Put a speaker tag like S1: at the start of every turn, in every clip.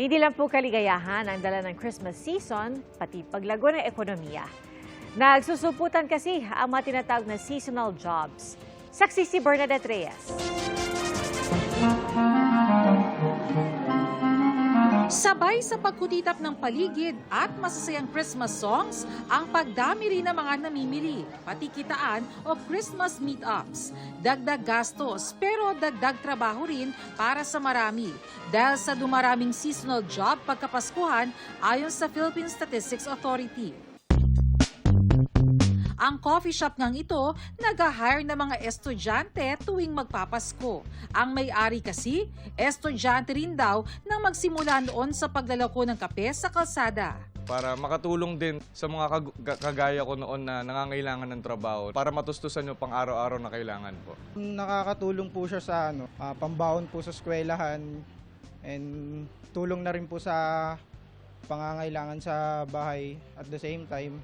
S1: Hindi lang po kaligayahan ang dala ng Christmas season, pati paglago ng ekonomiya. Nagsusuputan kasi ang mga tinatawag na seasonal jobs. Saksi si Bernadette Reyes.
S2: Sabay sa pagkutitap ng paligid at masasayang Christmas songs, ang pagdami rin ng mga namimili, pati kitaan o Christmas meetups. Dagdag gastos pero dagdag trabaho rin para sa marami dahil sa dumaraming seasonal job pagkapaskuhan ayon sa Philippine Statistics Authority. Ang coffee shop ngang ito, nag-hire ng mga estudyante tuwing magpapasko. Ang may-ari kasi, estudyante rin daw nang magsimula noon sa paglalako ng kape sa kalsada.
S3: Para makatulong din sa mga kagaya ko noon na nangangailangan ng trabaho para matustusan yung pang araw-araw na kailangan po.
S4: Nakakatulong po siya sa pambaon po sa eskwelahan and tulong na rin po sa pangangailangan sa bahay at the same time.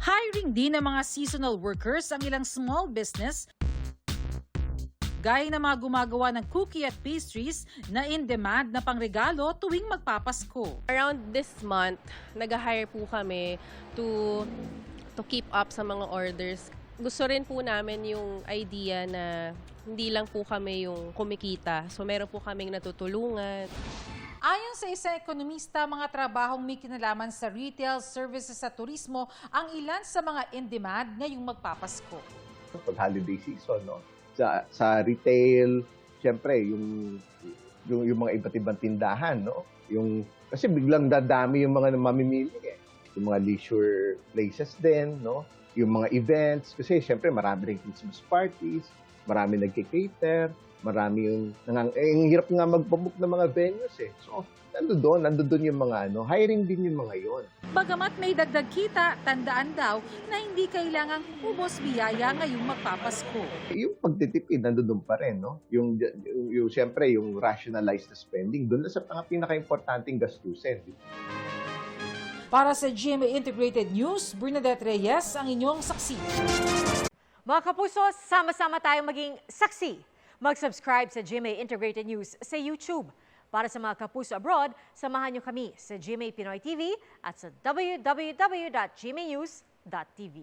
S2: Hiring din ng mga seasonal workers ang ilang small business gaya ng mga gumagawa ng cookie at pastries na in-demand na pangregalo tuwing magpapasko.
S5: Around this month, nag-hire po kami to keep up sa mga orders. Gusto rin po namin yung idea na hindi lang po kami yung kumikita. So meron po kaming natutulungan.
S2: Ayon sa isang ekonomista, mga trabahong may kinalaman sa retail, services at turismo ang ilan sa mga in-demand ngayong magpapasko.
S6: Pag holiday season, no? Sa retail, siyempre, yung mga iba't ibang tindahan, no? Kasi biglang dadami yung mga mamimili, eh. Yung mga leisure places din, no? Yung mga events, kasi siyempre marami rin Christmas parties, marami nagki-cater, marami yung hirap nga magpabook ng mga venues eh. So, nandoon yung mga hiring din yung mga yon.
S2: Bagamat may dagdag kita, tandaan daw na hindi kailangang ubos biyaya ngayong magpapasko.
S6: Yung pagtitipid nandoon pa rin, no? Yung siyempre yung rationalized na spending, doon na sa pinaka-importanting gastusin.
S2: Para sa GMA Integrated News, Bernadette Reyes ang inyong saksi.
S1: Mga kapuso, sama-sama tayong maging saksi. Mag-subscribe sa GMA Integrated News sa YouTube. Para sa mga kapuso abroad, samahan niyo kami sa GMA Pinoy TV at sa www.gmanews.tv.